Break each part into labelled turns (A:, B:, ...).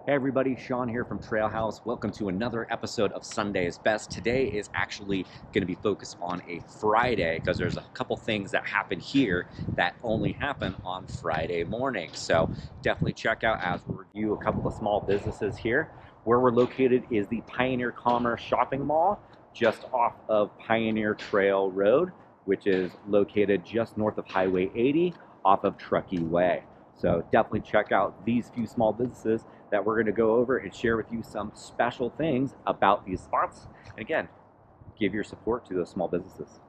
A: Hey everybody, Sean here from Trailhouse. Welcome to another episode of Sunday's Best. Today is actually going to be focused on a Friday because there's a couple things that happen here that only happen on Friday morning. So definitely check out as we review a couple of small businesses here. Where we're located is the Pioneer Commerce Shopping Mall, just off of Pioneer Trail Road, which is located just north of Highway 80 off of Truckee Way. So definitely check out these few small businesses that we're going to go over and share with you some special things about these spots. And again, give your support to those small businesses.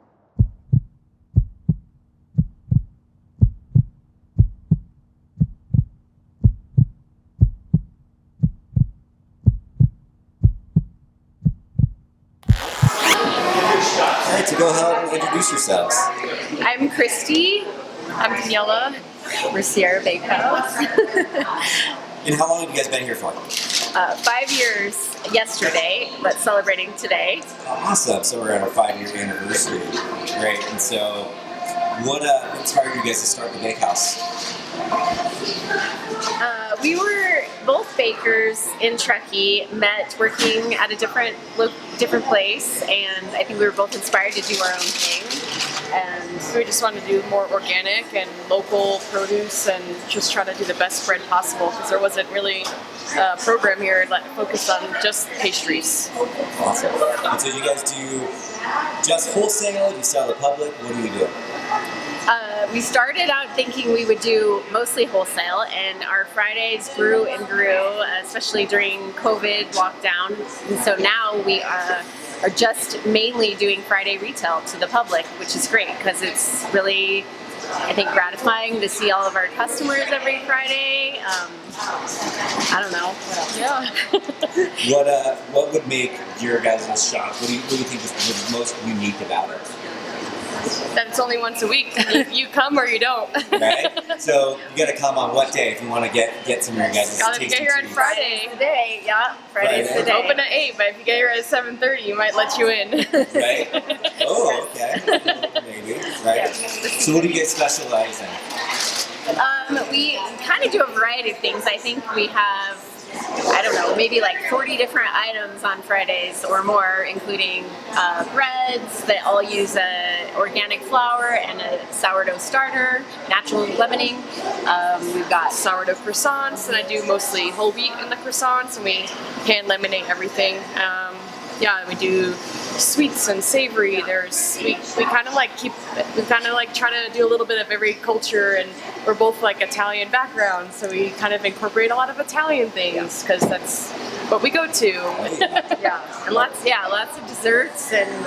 B: All right, so go ahead and introduce yourselves.
C: I'm Christy. I'm Daniela. We're Sierra Bakehouse.
B: And how long have you guys been here for?
C: 5 years yesterday, but celebrating today.
B: Awesome. So we're at our 5-year anniversary. Great. And so what inspired you guys to start the Bakehouse?
C: We were both bakers in Truckee, met working at a different place, and I think we were both inspired to do our own thing.
D: And so we just wanted to do more organic and local produce and just try to do the best bread possible because there wasn't really a program here that focused on just pastries.
B: Awesome. And so you guys do just wholesale? Do you sell to the public? What do you do?
C: We started out thinking we would do mostly wholesale, and our Fridays grew and grew, especially during COVID lockdown. And so now we are just mainly doing Friday retail to the public, which is great because it's really, I think, gratifying to see all of our customers every Friday. I don't know.
B: Yeah. What would make your guys' shop? What do you think is the most unique about it?
D: That it's only once a week. You come or you don't.
B: Right? So you got to come on what day if you want to get some of your guys'
D: Gotta
B: tasty
D: get here on
B: treats?
D: Friday.
C: Today, yeah. Friday's the day.
D: Open at 8, but if you get here at 7:30, you might let you in.
B: Right? Oh, okay. Maybe. Right? So what do you guys specialize in?
C: We kind of do a variety of things. I think we have, I don't know, maybe like 40 different items on Fridays or more, including breads that all use organic flour and a sourdough starter, natural leavening.
D: We've got sourdough croissants, and I do mostly whole wheat in the croissants, and we hand laminate everything. We do sweets and savory. We kind of like try to do a little bit of every culture, and we're both like Italian backgrounds, so we kind of incorporate a lot of Italian things because that's what we go to.
C: And lots of desserts, and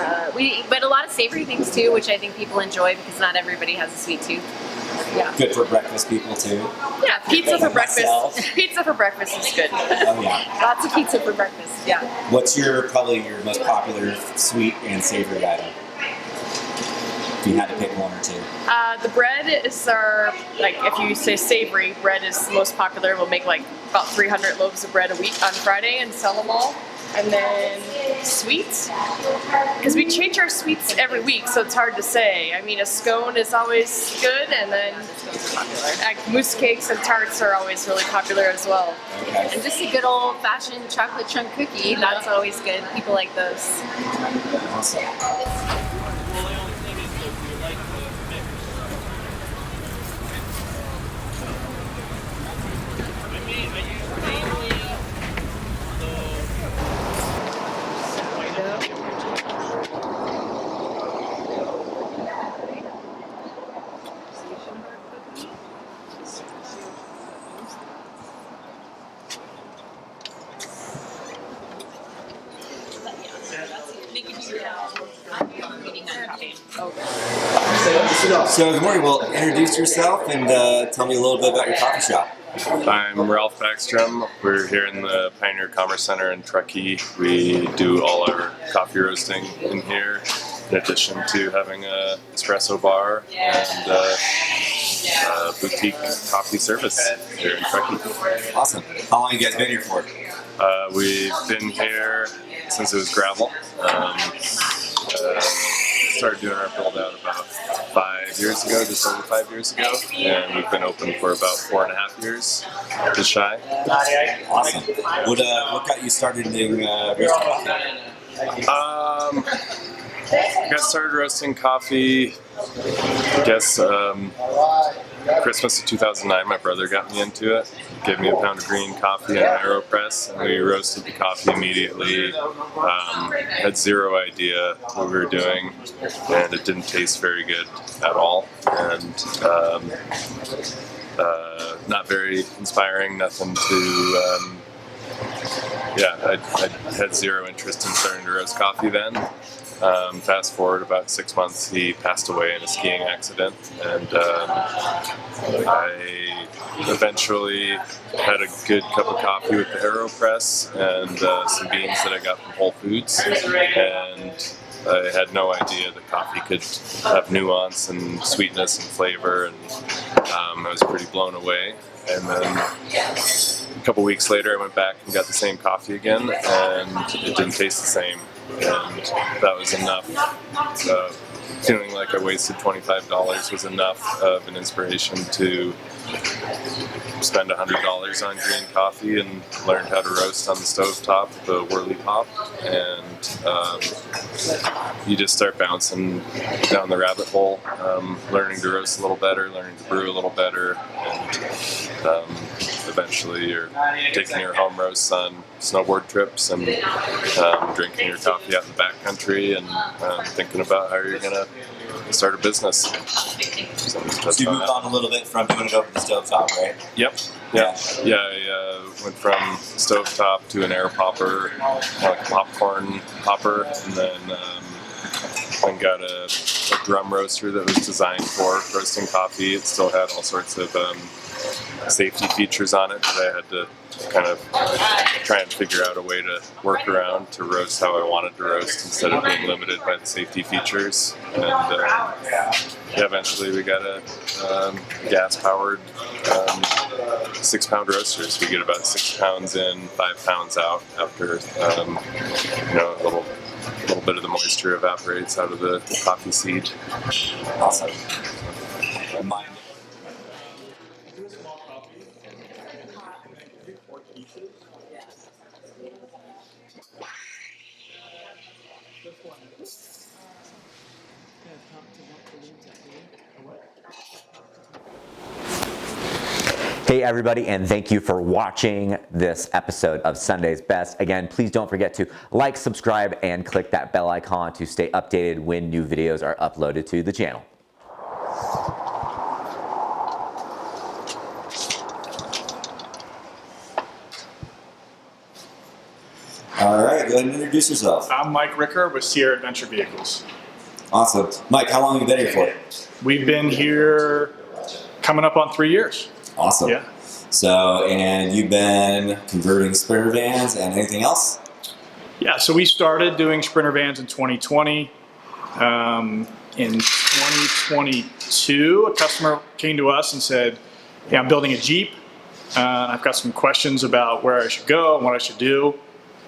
C: but a lot of savory things too, which I think people enjoy because not everybody has a sweet tooth. Yeah.
B: Good for breakfast people too.
D: Yeah, pizza for
B: Like
D: breakfast.
B: myself.
D: Pizza for breakfast is good.
B: Oh yeah.
C: Lots of pizza for breakfast. Yeah.
B: What's probably your most popular sweet and savory item? If you had to pick one or two.
D: The bread is if you say savory, bread is the most popular. We'll make like about 300 loaves of bread a week on Friday and sell them all. And then sweets, because we change our sweets every week, so it's hard to say. I mean, a scone is always good, and then mousse cakes and tarts are always really popular as well.
B: Okay.
C: And just a good old-fashioned chocolate chunk cookie, that's always good. People like those.
B: Awesome. So good morning. Well, introduce yourself and tell me a little bit about your coffee shop.
E: I'm Ralph Backstrom. We're here in the Pioneer Commerce Center in Truckee. We do all our coffee roasting in here, in addition to having an espresso bar and boutique coffee service here in Truckee.
B: Awesome. How long have you guys been here for?
E: We've been here since it was gravel. Started doing our build out about 5 years ago, just over 5 years ago, and we've been open for about 4.5 years, just shy.
B: Awesome. What got you started in roasting coffee?
E: I got started roasting coffee, I guess, Christmas of 2009. My brother got me into it. Gave me a pound of green coffee and an AeroPress, and we roasted the coffee immediately. Had zero idea what we were doing, and it didn't taste very good at all. And not very inspiring, nothing to... I had zero interest in starting to roast coffee then. Fast forward about 6 months, he passed away in a skiing accident, and I eventually had a good cup of coffee with the AeroPress and some beans that I got from Whole Foods, and I had no idea that coffee could have nuance and sweetness and flavor, and I was pretty blown away. And then a couple weeks later, I went back and got the same coffee again, and it didn't taste the same. And that was enough. Feeling like I wasted $25 was enough of an inspiration to spend $100 on green coffee and learned how to roast on the stovetop, the whirly pop, and you just start bouncing down the rabbit hole, learning to roast a little better, learning to brew a little better, and eventually you're taking your home roasts on snowboard trips and drinking your coffee out in the backcountry and thinking about how you're going to start a business. So
B: you moved on a little bit from doing it over the stovetop, right?
E: Yep. Yeah. I went from stovetop to an air popper, like a popcorn popper, and then I got a drum roaster that was designed for roasting coffee. It still had all sorts of safety features on it that I had to kind of try and figure out a way to work around to roast how I wanted to roast instead of being limited by the safety features. And eventually we got a gas-powered 6-pound roaster. So we get about 6 pounds in, 5 pounds out after a little bit of the moisture evaporates out of the coffee seed.
B: Awesome.
A: Hey everybody, and thank you for watching this episode of Sunday's Best. Again, please don't forget to like, subscribe, and click that bell icon to stay updated when new videos are uploaded to the channel.
B: All right, go ahead and introduce yourself.
F: I'm Mike Ricker with Sierra Adventure Vehicles.
B: Awesome. Mike, how long have you been here for?
F: We've been here coming up on 3 years.
B: Awesome.
F: Yeah.
B: So, and you've been converting Sprinter vans and anything else?
F: Yeah, so we started doing Sprinter vans in 2020. In 2022, a customer came to us and said, hey, I'm building a Jeep. I've got some questions about where I should go and what I should do.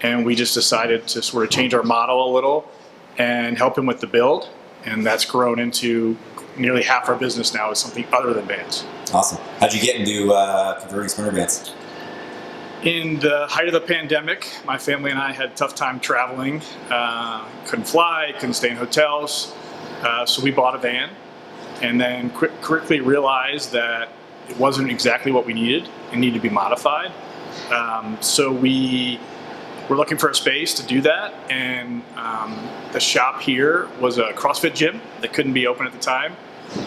F: And we just decided to sort of change our model a little and help him with the build. And that's grown into nearly half our business now is something other than vans.
B: Awesome. How'd you get into converting Sprinter vans?
F: In the height of the pandemic, my family and I had a tough time traveling. Couldn't fly, couldn't stay in hotels. So we bought a van and then quickly realized that it wasn't exactly what we needed. It needed to be modified. So we were looking for a space to do that, and the shop here was a CrossFit gym that couldn't be open at the time.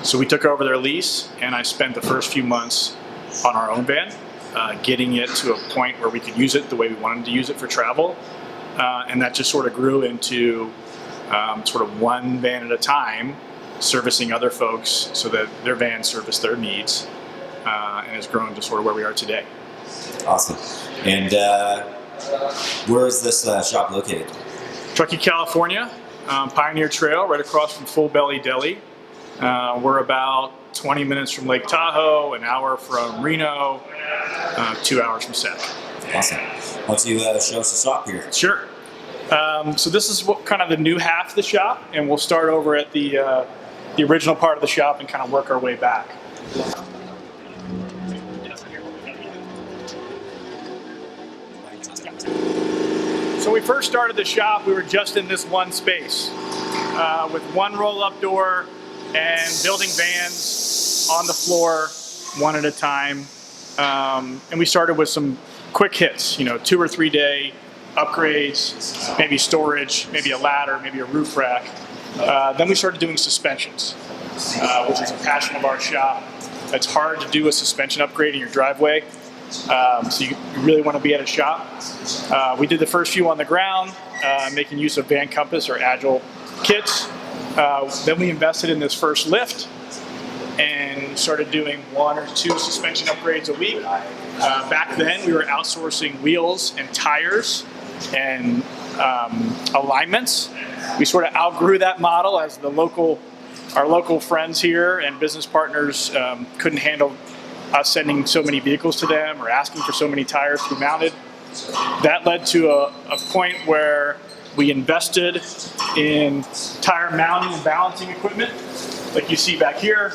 F: So we took over their lease, and I spent the first few months on our own van, getting it to a point where we could use it the way we wanted to use it for travel. And that just sort of grew into sort of one van at a time, servicing other folks so that their van serviced their needs, and has grown to sort of where we are today.
B: Awesome. And where is this shop located?
F: Truckee, California, Pioneer Trail, right across from Full Belly Deli. We're about 20 minutes from Lake Tahoe, an hour from Reno, 2 hours from Sac.
B: Awesome. Why don't you show us the shop here?
F: Sure. So this is kind of the new half of the shop, and we'll start over at the the original part of the shop and kind of work our way back. So when we first started the shop, we were just in this one space with one roll-up door and building vans on the floor one at a time. And we started with some quick hits, 2 or 3 day upgrades, maybe storage, maybe a ladder, maybe a roof rack. Then we started doing suspensions, which is a passion of our shop. It's hard to do a suspension upgrade in your driveway, so you really want to be at a shop. We did the first few on the ground, making use of Van Compass or Agile kits. Then we invested in this first lift and started doing 1 or 2 suspension upgrades a week. Back then, we were outsourcing wheels and tires and alignments. We sort of outgrew that model as our local friends here and business partners couldn't handle us sending so many vehicles to them or asking for so many tires to be mounted. That led to a point where we invested in tire mounting and balancing equipment, like you see back here,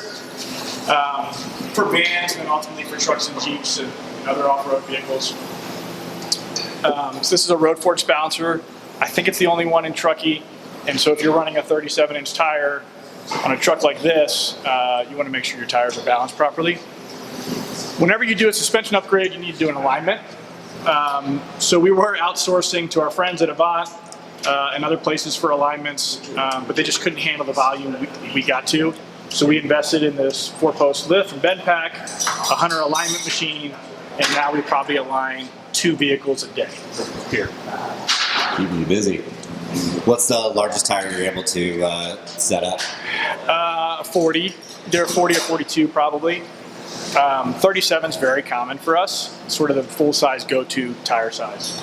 F: for vans and ultimately for trucks and Jeeps and other off-road vehicles. So this is a road forks balancer. I think it's the only one in Truckee. And so if you're running a 37-inch tire on a truck like this, you want to make sure your tires are balanced properly. Whenever you do a suspension upgrade, you need to do an alignment. So we were outsourcing to our friends at Avant and other places for alignments, but they just couldn't handle the volume we got to. So we invested in this 4-post lift and bed pack, a Hunter alignment machine, and now we probably align 2 vehicles a day here.
B: Keeping you busy. What's the largest tire you're able to set up?
F: 40. They're 40 or 42 probably. 37 is very common for us, sort of the full-size go-to tire size.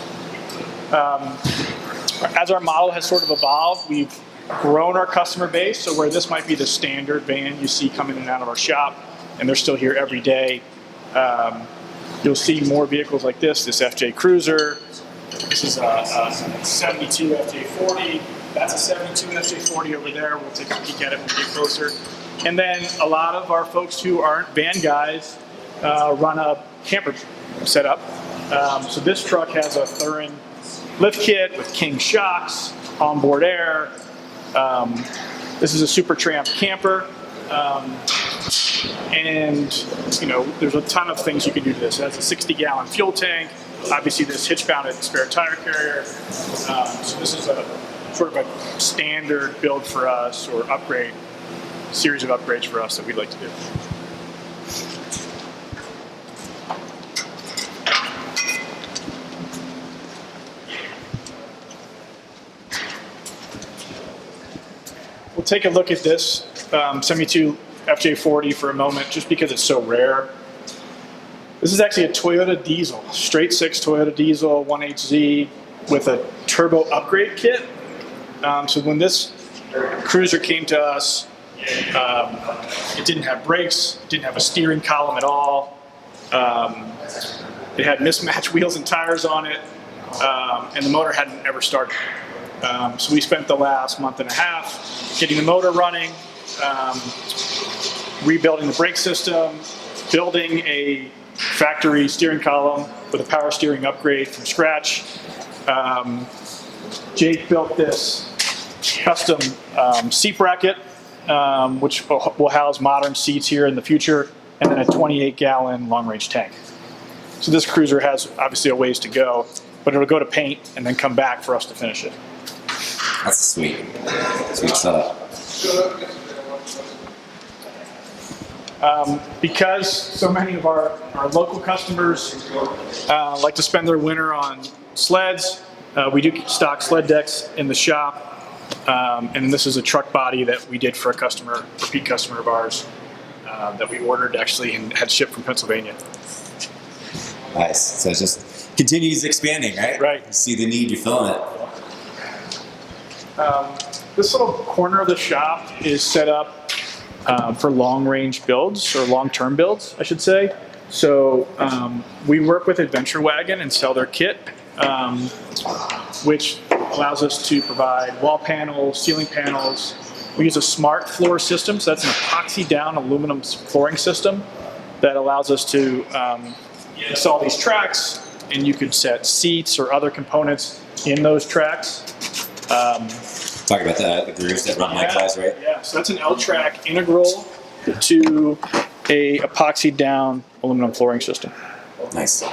F: As our model has sort of evolved, we've grown our customer base, so where this might be the standard van you see coming in and out of our shop, and they're still here every day, you'll see more vehicles like this FJ Cruiser. This is a 72 FJ40. That's a 72 FJ40 over there. We'll take a peek at it when we get closer. And then a lot of our folks who aren't van guys run a camper setup. So this truck has a Thurin lift kit with King shocks, onboard air. This is a Super Tramp camper. And there's a ton of things you can do to this. It has a 60-gallon fuel tank. Obviously, this hitch-mounted spare tire carrier. So this is a sort of a standard build for us, or series of upgrades for us that we'd like to do. We'll take a look at this 72 FJ40 for a moment, just because it's so rare. This is actually a Toyota diesel, straight 6 Toyota diesel 1HZ with a turbo upgrade kit. So when this Cruiser came to us, it didn't have brakes, didn't have a steering column at all. It had mismatched wheels and tires on it, and the motor hadn't ever started. So we spent the last month and a half getting the motor running, rebuilding the brake system, building a factory steering column with a power steering upgrade from scratch. Jake built this custom seat bracket, which will house modern seats here in the future, and then a 28-gallon long-range tank. So this Cruiser has obviously a ways to go, but it'll go to paint and then come back for us to finish it.
B: That's sweet setup.
F: Because so many of our local customers like to spend their winter on sleds, we do stock sled decks in the shop. And this is a truck body that we did for a repeat customer of ours, that we ordered actually and had shipped from Pennsylvania.
B: Nice. So it just continues expanding, right?
F: Right.
B: You see the need, you're filling it.
F: This little corner of the shop is set up for long-range builds, or long-term builds, I should say. So we work with Adventure Wagon and sell their kit, which allows us to provide wall panels, ceiling panels, We use a smart floor system, so that's an epoxy down aluminum flooring system that allows us to install these tracks, and you could set seats or other components in those tracks.
B: Talk about the grooves that run lengthwise, right?
F: Yeah, so that's an L-track integral to a epoxy down aluminum flooring system.
B: Nice.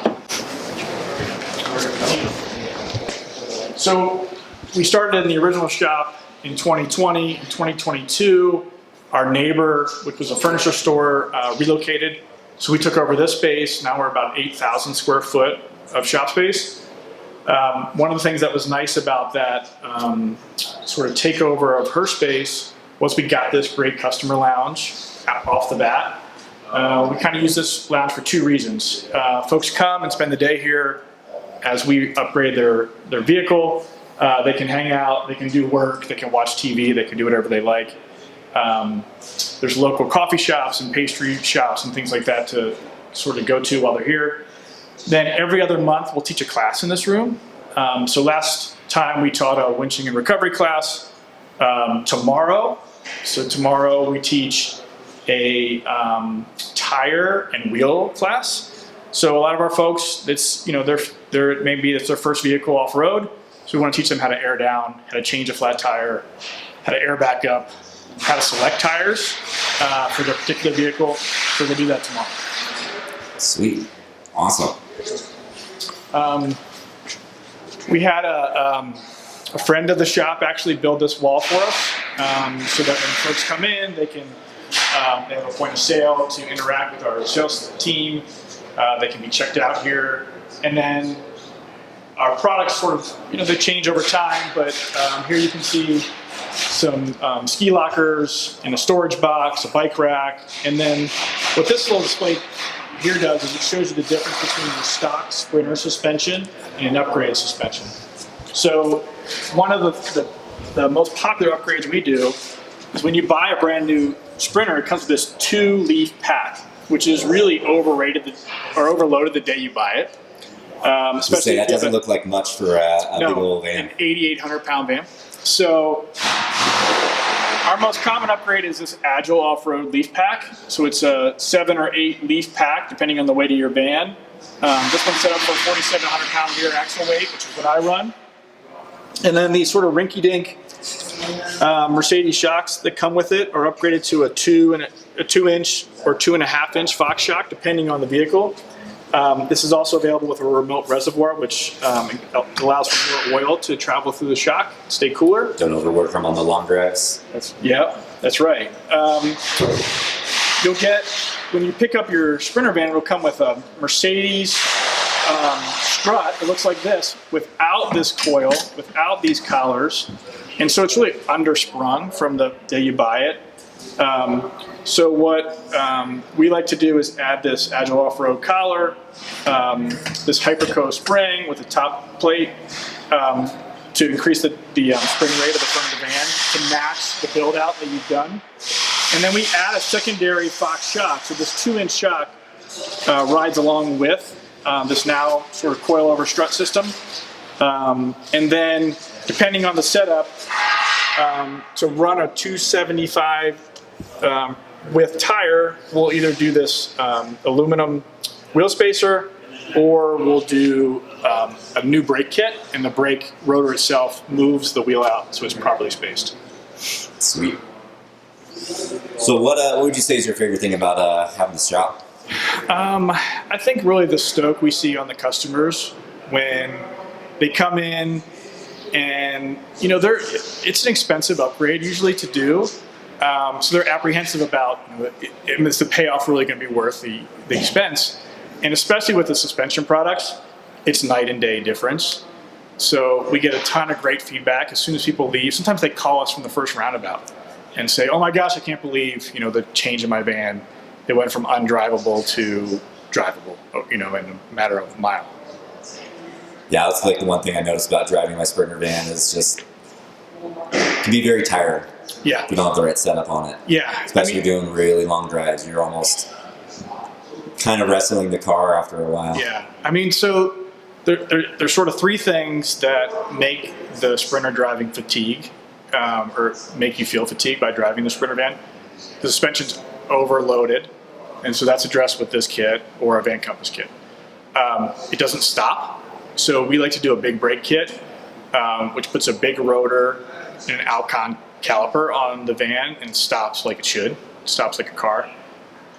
F: So we started in the original shop in 2020. In 2022, our neighbor, which was a furniture store, relocated. So we took over this space. Now we're about 8,000 square foot of shop space. One of the things that was nice about that sort of takeover of her space was we got this great customer lounge off the bat. We kind of use this lounge for two reasons. Folks come and spend the day here as we upgrade their vehicle. They can hang out, they can do work, they can watch TV, they can do whatever they like. There's local coffee shops and pastry shops and things like that to sort of go to while they're here. Then every other month we'll teach a class in this room. So last time we taught a winching and recovery class. Tomorrow we teach a tire and wheel class. So a lot of our folks, it's maybe it's their first vehicle off road. So we want to teach them how to air down, how to change a flat tire, how to air back up, how to select tires for their particular vehicle. So we'll do that tomorrow.
B: Sweet, awesome.
F: We had a friend of the shop actually build this wall for us, so that when folks come in, they can they have a point of sale to interact with our sales team. They can be checked out here, and then our products sort of they change over time. But here you can see some ski lockers and a storage box, a bike rack, and then what this little display here does is it shows you the difference between the stock Sprinter suspension and an upgraded suspension. So one of the most popular upgrades we do is when you buy a brand new Sprinter, it comes with this 2-leaf pack, which is really overrated or overloaded the day you buy it.
B: Especially that doesn't look like much for a big old van.
F: An 8,800 pound van. So our most common upgrade is this Agile off-road leaf pack. So it's a 7 or 8 leaf pack, depending on the weight of your van. This one's set up for 4,700 pound rear axle weight, which is what I run. And then these sort of rinky-dink Mercedes shocks that come with it are upgraded to a 2-inch or 2.5-inch Fox shock, depending on the vehicle. This is also available with a remote reservoir, which allows for more oil to travel through the shock, stay cooler.
B: Don't overwork them on the long drives.
F: That's right. You'll get, when you pick up your Sprinter van, it'll come with a Mercedes strut. It looks like this, without this coil, without these collars. And so it's really undersprung from the day you buy it. So what we like to do is add this Agile off-road collar, this Hyperco spring with a top plate to increase the spring rate of the front of the van to match the build out that you've done. And then we add a secondary Fox shock. So this 2-inch shock rides along with this now sort of coil over strut system. And then depending on the setup, to run a 275 with tire, we'll either do this aluminum wheel spacer, or we'll do a new brake kit, and the brake rotor itself moves the wheel out so it's properly spaced.
B: Sweet. So what would you say is your favorite thing about having this shop?
F: I think really the stoke we see on the customers when they come in, and it's an expensive upgrade usually to do. So they're apprehensive about is the payoff really going to be worth the expense? And especially with the suspension products, it's night and day difference. So we get a ton of great feedback as soon as people leave. Sometimes they call us from the first roundabout and say, "Oh my gosh, I can't believe the change in my van. It went from undrivable to drivable, in a matter of a mile."
B: Yeah, that's like the one thing I noticed about driving my Sprinter van is just it can be very tiring.
F: Yeah.
B: If you don't have the right setup on it.
F: Yeah.
B: Especially doing really long drives. You're almost kind of wrestling the car after a while.
F: Yeah. So there's sort of 3 things that make the Sprinter driving fatigue. or make you feel fatigued by driving the Sprinter van. The suspension's overloaded, and so that's addressed with this kit or a Van Compass kit. It doesn't stop, so we like to do a big brake kit, which puts a big rotor and an Alcon caliper on the van and stops like it should. It stops like a car.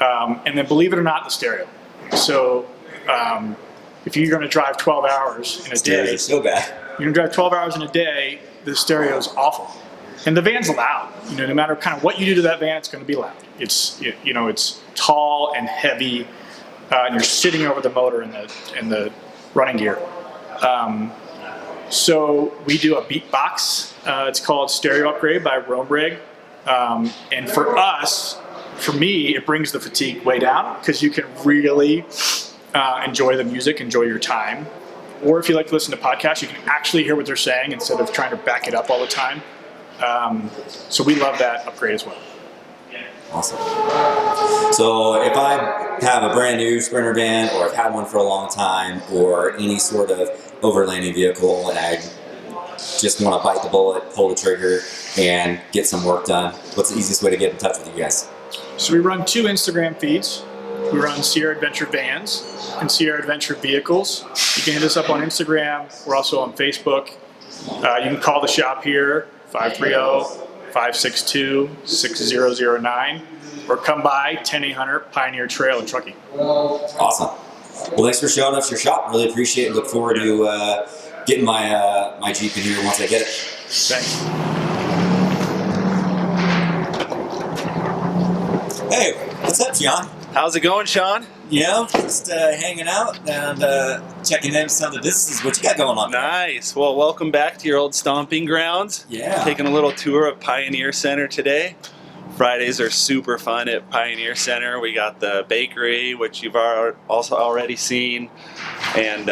F: And then, believe it or not, the stereo. So if you're going to drive 12 hours in a day,
B: so bad.
F: you're going to drive 12 hours in a day, the stereo is awful. And the van's loud. No matter kind of what you do to that van, it's going to be loud. It's tall and heavy, and you're sitting over the motor in the running gear. So we do a beatbox. It's called Stereo Upgrade by Romrig. And for me, it brings the fatigue way down because you can really enjoy the music, enjoy your time. Or if you like to listen to podcasts, you can actually hear what they're saying instead of trying to back it up all the time. So we love that upgrade as well.
B: Awesome. So if I have a brand new Sprinter van, or I've had one for a long time, or any sort of overlanding vehicle, and I just want to bite the bullet, pull the trigger, and get some work done, what's the easiest way to get in touch with you guys?
F: So we run 2 Instagram feeds. We run Sierra Adventure Vans and Sierra Adventure Vehicles. You can hit us up on Instagram. We're also on Facebook. You can call the shop here, 530-562-6009, or come by 10800 Pioneer Trail in Truckee.
B: Awesome. Well, thanks for showing us your shop. Really appreciate it. Look forward to getting my Jeep in here once I get it.
F: Thanks.
B: Hey, what's up, John?
G: How's it going, Sean?
B: Just hanging out and checking in some of the businesses. What you got going on?
G: Nice. Well, welcome back to your old stomping grounds.
B: Yeah.
G: Taking a little tour of Pioneer Center today. Fridays are super fun at Pioneer Center. We got the bakery, which you've also already seen, and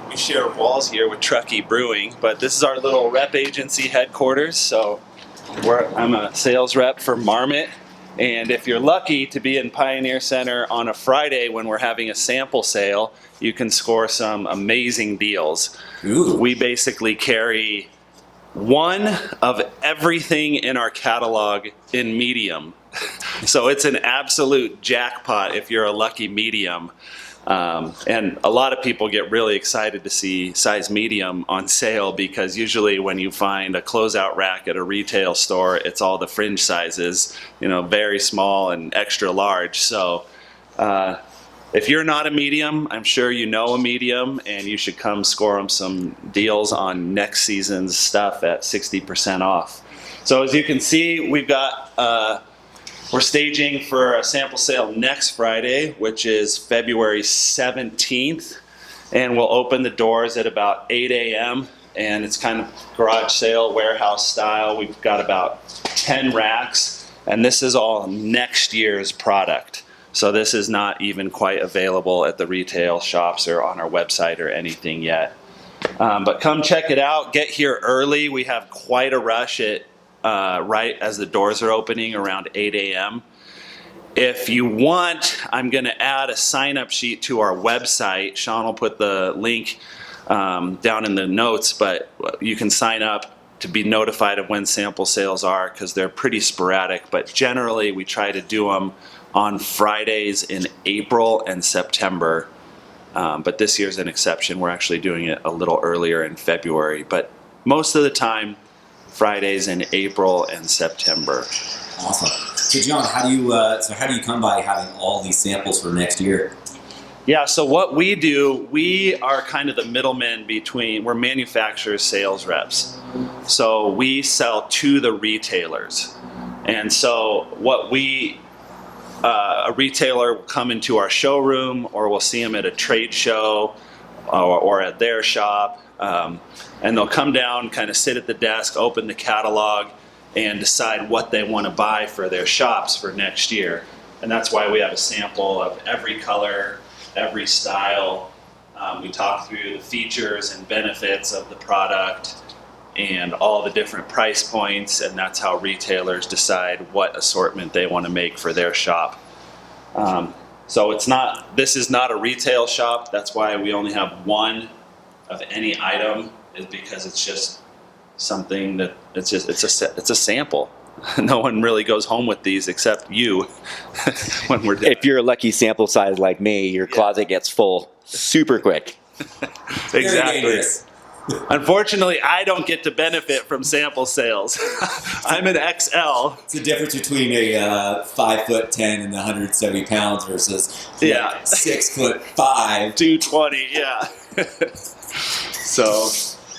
G: we share walls here with Truckee Brewing. But this is our little rep agency headquarters. So I'm a sales rep for Marmot. And if you're lucky to be in Pioneer Center on a Friday when we're having a sample sale, you can score some amazing deals.
B: Ooh.
G: We basically carry one of everything in our catalog in medium. So it's an absolute jackpot if you're a lucky medium. And a lot of people get really excited to see size medium on sale, because usually when you find a closeout rack at a retail store, it's all the fringe sizes, very small and extra large. So if you're not a medium, I'm sure you know a medium, and you should come score them some deals on next season's stuff at 60% off. So as you can see, we're staging for a sample sale next Friday, which is February 17th, and we'll open the doors at about 8 a.m. and it's kind of garage sale, warehouse style. We've got about 10 racks, and this is all next year's product. So this is not even quite available at the retail shops or on our website or anything yet. But come check it out. Get here early. We have quite a rush at right as the doors are opening around 8 a.m. If you want, I'm going to add a sign-up sheet to our website. Sean will put the link down in the notes, but you can sign up to be notified of when sample sales are, because they're pretty sporadic. But generally, we try to do them on Fridays in April and September. But this year's an exception. We're actually doing it a little earlier in February. But most of the time, Fridays in April and September.
B: Awesome. So John, how do you come by having all these samples for next year?
G: Yeah, so what we do, we are kind of the middlemen between, we're manufacturers, sales reps. So we sell to the retailers. And so a retailer will come into our showroom, or we'll see them at a trade show or at their shop. And they'll come down, kind of sit at the desk, open the catalog, and decide what they want to buy for their shops for next year. And that's why we have a sample of every color, every style. We talk through the features and benefits of the product and all the different price points, and that's how retailers decide what assortment they want to make for their shop. So this is not a retail shop. That's why we only have one of any item, is because it's just something that it's a sample. No one really goes home with these except you when we're done.
A: If you're a lucky sample size like me, your closet gets full super quick.
B: Very
G: Exactly.
B: dangerous.
G: Unfortunately, I don't get to benefit from sample sales. I'm an XL.
B: It's the difference between a 5'10" and 170 pounds versus
G: Yeah.
B: 6'5".
G: 220, yeah. So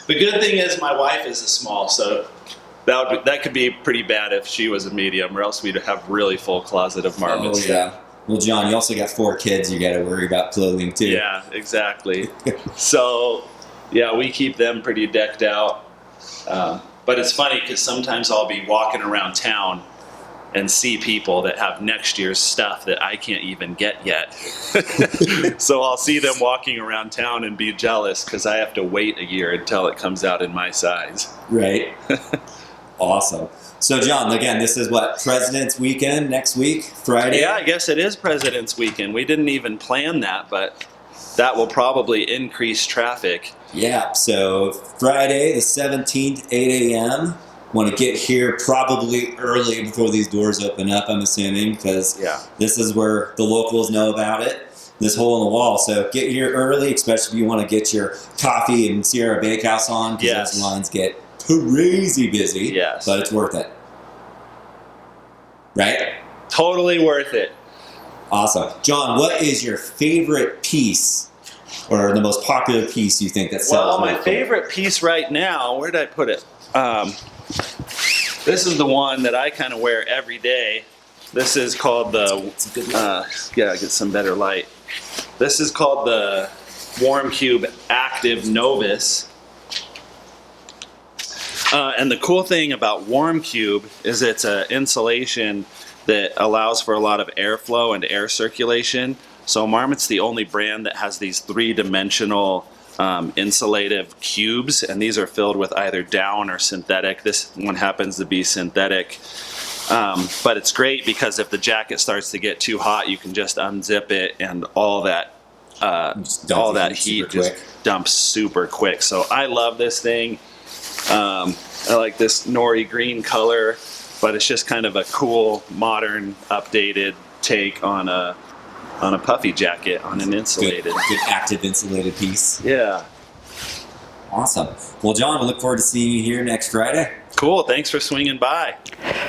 G: the good thing is my wife is a small, so that could be pretty bad if she was a medium, or else we'd have really full closet of marmots.
B: Oh yeah. Well, John, you also got 4 kids. You got to worry about clothing too.
G: Yeah, exactly. So, yeah, we keep them pretty decked out. But it's funny because sometimes I'll be walking around town and see people that have next year's stuff that I can't even get yet. So I'll see them walking around town and be jealous because I have to wait a year until it comes out in my size.
B: Right. Awesome. So, John, again, this is what, President's Weekend next week, Friday?
G: Yeah, I guess it is President's Weekend. We didn't even plan that, but that will probably increase traffic.
B: Yeah, so Friday the 17th, 8 a.m. Want to get here probably early before these doors open up, I'm assuming, because this is where the locals know about it, this hole in the wall. So get here early, especially if you want to get your coffee and Sierra Bakehouse on, because those lines get crazy busy.
G: Yes.
B: But it's worth it. Right?
G: Totally worth it.
B: Awesome. John, what is your favorite piece or the most popular piece you think that sells?
G: Well, my favorite piece right now, where did I put it? This is the one that I kind of wear every day. This is called the, get some better light. This is called the Warm Cube Active Novus. And the cool thing about Warm Cube is it's an insulation that allows for a lot of airflow and air circulation. So Marmot's the only brand that has these 3-dimensional insulative cubes, and these are filled with either down or synthetic. This one happens to be synthetic. But it's great because if the jacket starts to get too hot, you can just unzip it and all that heat just dumps super quick. So I love this thing. I like this nori green color, but it's just kind of a cool, modern, updated take on a puffy jacket on an insulated.
B: Good active insulated piece.
G: Yeah.
B: Awesome. Well, John, we look forward to seeing you here next Friday.
G: Cool. Thanks for swinging by.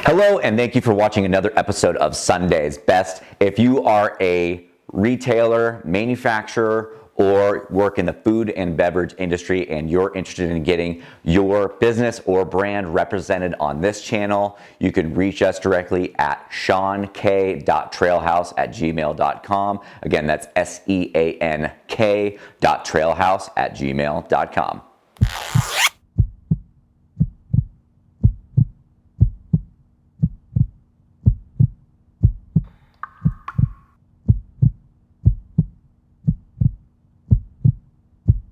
A: Hello, and thank you for watching another episode of Sunday's Best. If you are a retailer, manufacturer, or work in the food and beverage industry and you're interested in getting your business or brand represented on this channel, you can reach us directly at seank.trailhouse@gmail.com. Again, that's seank.trailhouse@gmail.com.